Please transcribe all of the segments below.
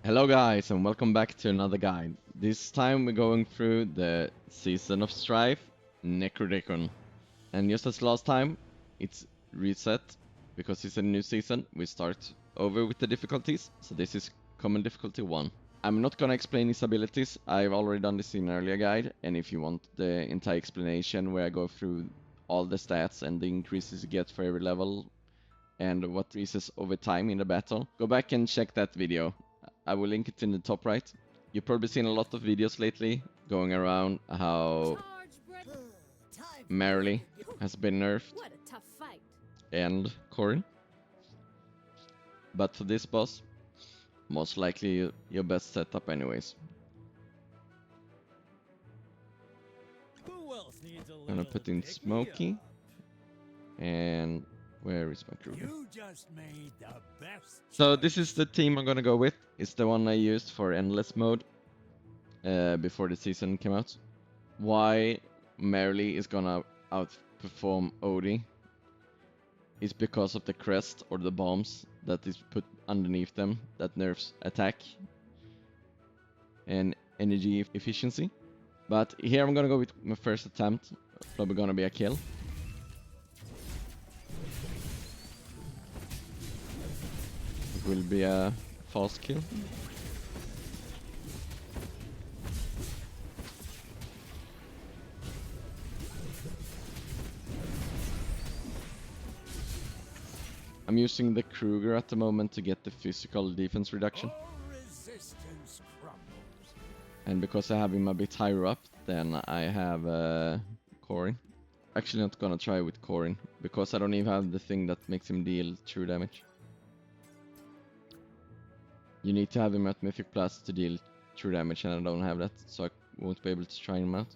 Hello guys and welcome back to another guide. This time we're going through the season of Strife, Necrodrakon. And just as last time, it's reset because it's a new season. We start over with the difficulties, so this is common difficulty 1. I'm not gonna explain his abilities, I've already done this in an earlier guide, and if you want the entire explanation where I go through all the stats and the increases you get for every level and what increases over time in the battle, go back and check that video. I will link it in the top right. You've probably seen a lot of videos lately going around how Marilee has been nerfed What a tough fight. and Corin. But for this boss, most likely your best setup anyways. Who else needs a I'm gonna little put in pick me Smokey. up? And where is my Kruger? You just made the best So choice. this is the team I'm gonna go with. It's the one I used for Endless mode before the season came out. Why Marilee is gonna outperform Odie is because of the crest or the bombs that is put underneath them that nerfs attack and energy efficiency. But here I'm gonna go with my first attempt. Probably gonna be a kill. It will be a fast kill. I'm using the Kruger at the moment to get the physical defense reduction. All resistance crumbles. And because I have him a bit higher up, then I have Corin. Actually not gonna try with Corin, because I don't even have the thing that makes him deal true damage. You need to have him at Mythic Plus to deal true damage, and I don't have that, so I won't be able to try him out.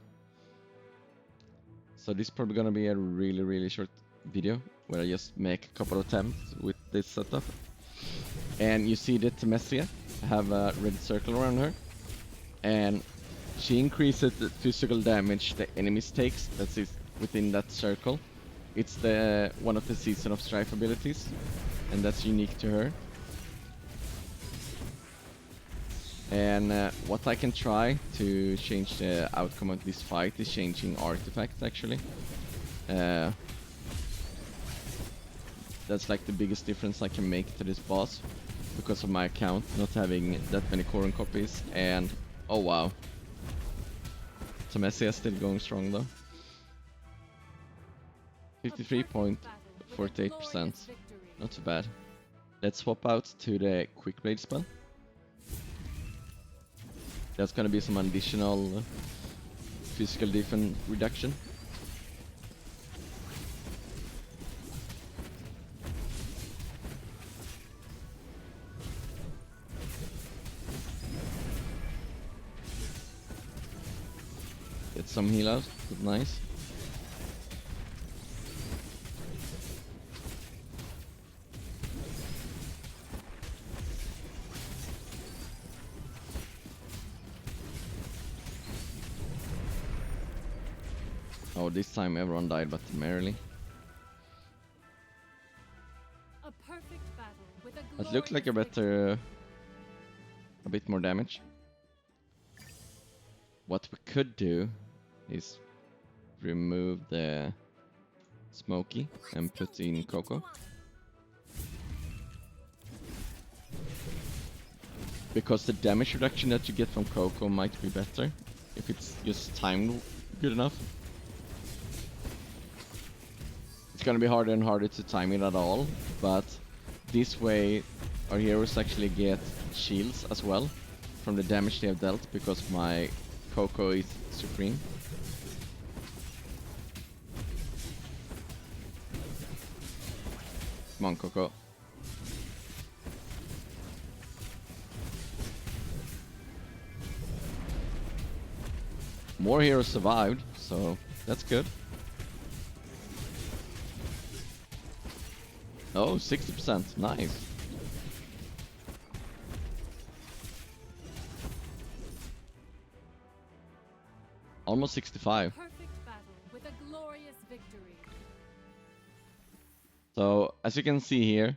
So this is probably gonna be a really short video, where I just make a couple of attempts with this setup. And you see the Temesia have a red circle around her, and she increases the physical damage the enemies takes that is within that circle. It's the one of the Season of Strife abilities, and that's unique to her. And what I can try to change the outcome of this fight is changing artifacts actually. That's like the biggest difference I can make to this boss because of my account not having that many Corin copies. And oh wow, Temesia is still going strong though. 53.48%, not too bad. Let's swap out to the Quickblade spell. That's gonna be some additional physical defense reduction. Get some heal out, nice. Oh, this time everyone died but Marilee. A perfect battle with a It looked like a better, a bit more damage. What we could do is remove the Smokey and put in Koko. Because the damage reduction that you get from Koko might be better if it's just timed good enough. It's gonna be harder and harder to time it at all, but this way our heroes actually get shields as well from the damage they have dealt because my Koko is supreme. Come on, Koko. More heroes survived, so that's good. Oh, 60%, nice. Almost 65. perfect battle with a glorious victory. So, as you can see here,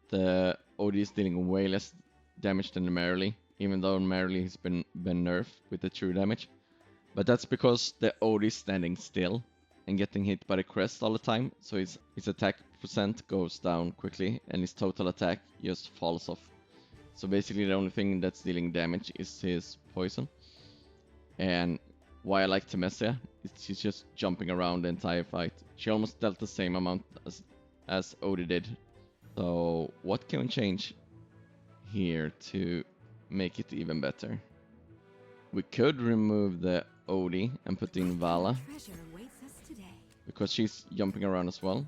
the OD Odie is dealing way less damage than the Marilee, even though Marilee has been nerfed with the true damage. But that's because the Odie is standing still and getting hit by the crest all the time, so his attack percent goes down quickly and his total attack just falls off. So basically the only thing that's dealing damage is his poison. And why I like Temesia is she's just jumping around the entire fight. She almost dealt the same amount as Odie did. So what can we change here to make it even better? We could remove the Odie and put in Vala, because she's jumping around as well.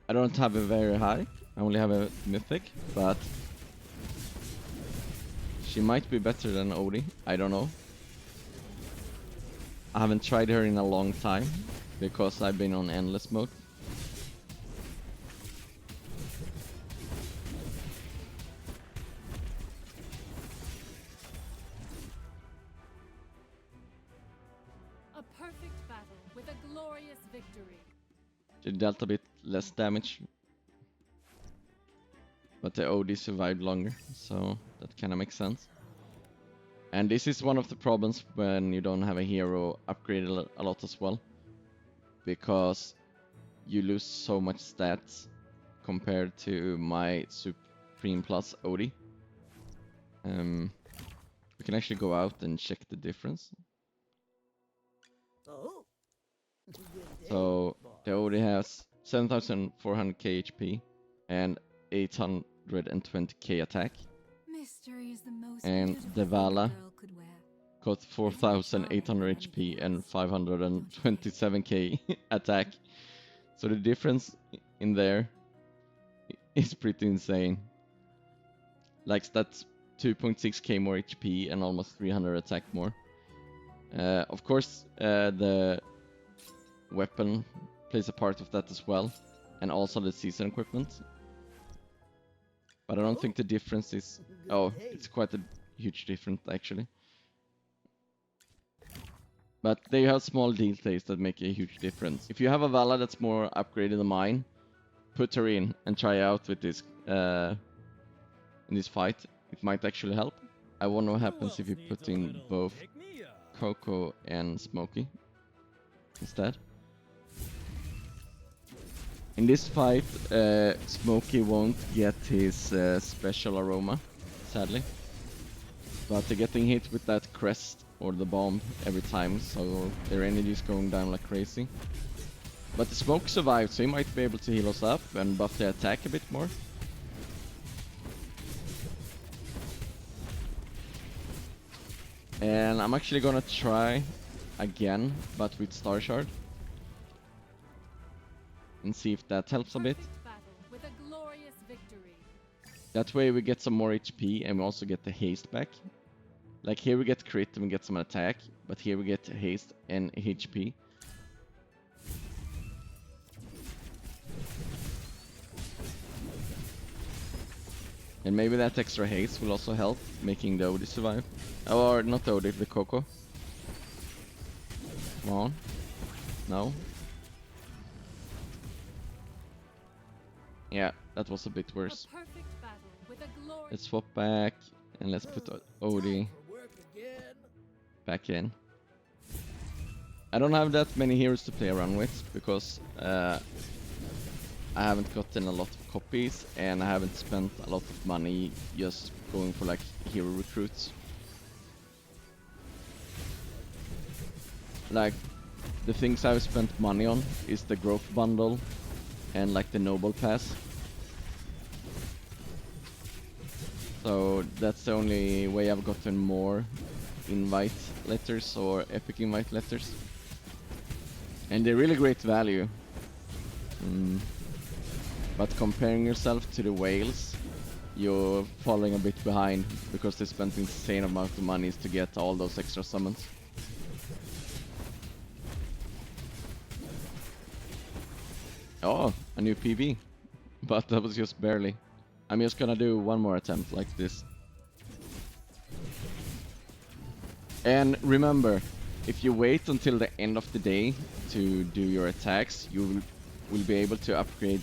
I don't have a very high, I only have a mythic, but she might be better than Odie, I don't know. I haven't tried her in a long time, because I've been on endless mode. A perfect battle with a glorious victory. She dealt a bit less damage, but the Odie survived longer, so that kind of makes sense. And this is one of the problems when you don't have a hero upgraded a lot as well, because you lose so much stats compared to my Supreme Plus Odie. We can actually go out and check the difference. Oh. So the Odie has 7400k HP and 820k attack. Mystery is the most And beautiful the thing a Vala girl could wear. got 4800 HP and 527k attack. So the difference in there is pretty insane. Like that's 2.6k more HP and almost 300 attack more. Of course, the weapon plays a part of that as well, and also the season equipment. But I don't think the difference is... Oh, it's quite a huge difference actually. But they have small details that make a huge difference. If you have a Vala that's more upgraded than mine, put her in and try out with this in this fight. It might actually help. I wonder what happens if you put in both Koko and Smokey instead. In this fight, Smokey won't get his special aroma, sadly. But they're getting hit with that crest or the bomb every time, so their energy is going down like crazy. But the smoke survived, so he might be able to heal us up and buff the attack a bit more. And I'm actually gonna try again, but with Starshard. And see if that helps a bit. Perfect battle with a glorious victory. That way we get some more HP and we also get the haste back. Like here we get crit and we get some attack, but here we get haste and HP. And maybe that extra haste will also help making the Odie survive. Or not the Odie, the Koko. Come on. No. Yeah, that was a bit worse. A perfect battle with a glorious Let's swap back and let's put Odie back in. I don't have that many heroes to play around with because I haven't gotten a lot of copies and I haven't spent a lot of money just going for like hero recruits. Like the things I've spent money on is the growth bundle and like the noble pass. So that's the only way I've gotten more invite letters or epic invite letters. And they're really great value. But comparing yourself to the whales, you're falling a bit behind because they spent insane amount of money to get all those extra summons. Oh, a new PB. But that was just barely. I'm just gonna do one more attempt like this. And remember, if you wait until the end of the day to do your attacks, you will be able to upgrade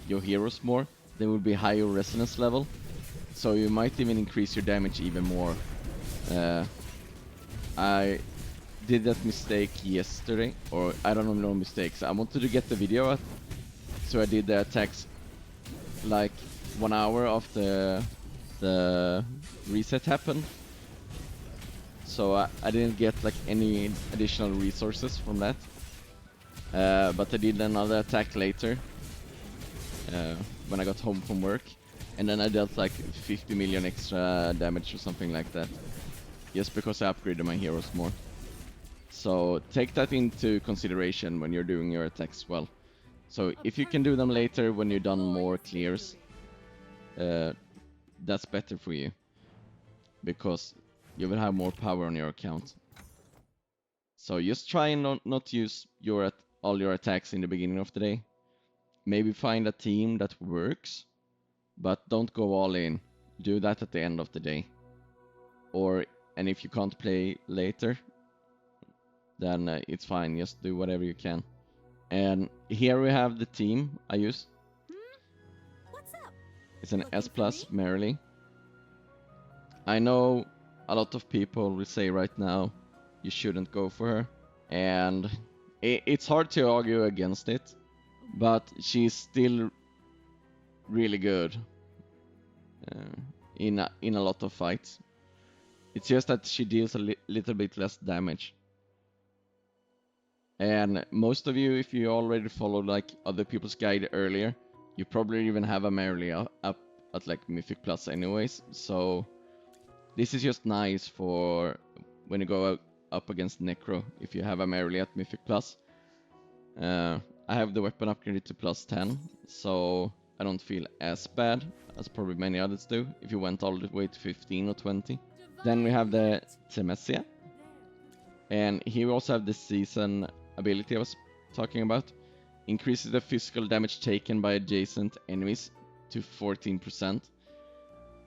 your heroes more. They will be higher resonance level, so you might even increase your damage even more. I did that mistake yesterday, or I don't know mistakes. I wanted to get the video out, so I did the attacks like 1 hour after the reset happened. So I didn't get like any additional resources from that. But I did another attack later when I got home from work, and then I dealt like 50 million extra damage or something like that, just because I upgraded my heroes more. So take that into consideration when you're doing your attacks well. So if you can do them later when you've done more clears, that's better for you, because you will have more power on your account. So just try and not use all your attacks in the beginning of the day. Maybe find a team that works, but don't go all in. Do that at the end of the day. And if you can't play later, then it's fine. Just do whatever you can. And here we have the team I use. What's up? It's an Looking S for plus me? Marilee. I know a lot of people will say right now you shouldn't go for her, and it's hard to argue against it, but she's still really good in a lot of fights. It's just that she deals a little bit less damage. And most of you, if you already followed like other people's guide earlier, you probably even have a Marilee up at like Mythic Plus anyways, so this is just nice for when you go up against Necro, if you have a Marilee at Mythic Plus. I have the weapon upgraded to plus 10, so I don't feel as bad as probably many others do, if you went all the way to 15 or 20. Then we have the Temesia, and here we also have the season ability I was talking about. Increases the physical damage taken by adjacent enemies to 14%.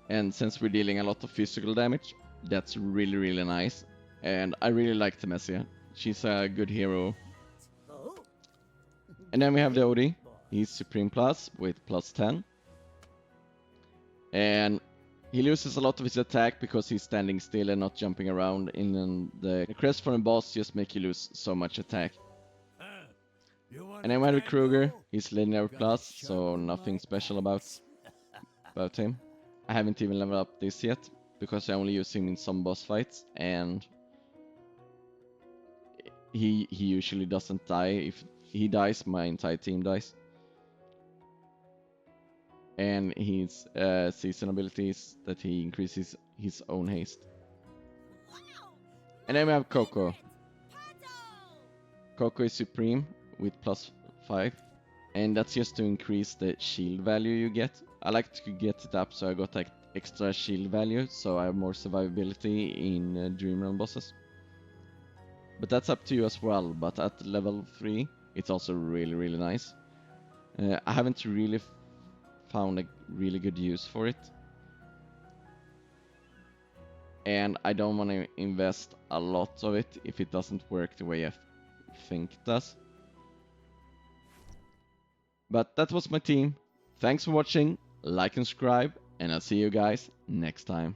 And since we're dealing a lot of physical damage, that's really, really nice. And I really like Temesia. She's a good hero. And then we have the Odie. He's Supreme Plus with plus 10. And he loses a lot of his attack because he's standing still and not jumping around. And the crest from the boss just make you lose so much attack. And then we have the Kruger. He's linear plus, so nothing special about him. I haven't even leveled up this yet, because I only use him in some boss fights, and he usually doesn't die. If he dies, my entire team dies. And his season ability is that he increases his own haste. And then we have Koko. Koko is Supreme with plus 5, and that's just to increase the shield value you get. I like to get it up so I got like extra shield value, so I have more survivability in Dream Realm bosses. But that's up to you as well, but at level 3 it's also really, really nice. I haven't really found a really good use for it, and I don't want to invest a lot of it if it doesn't work the way I think it does. But that was my team. Thanks for watching, like and subscribe, and I'll see you guys next time.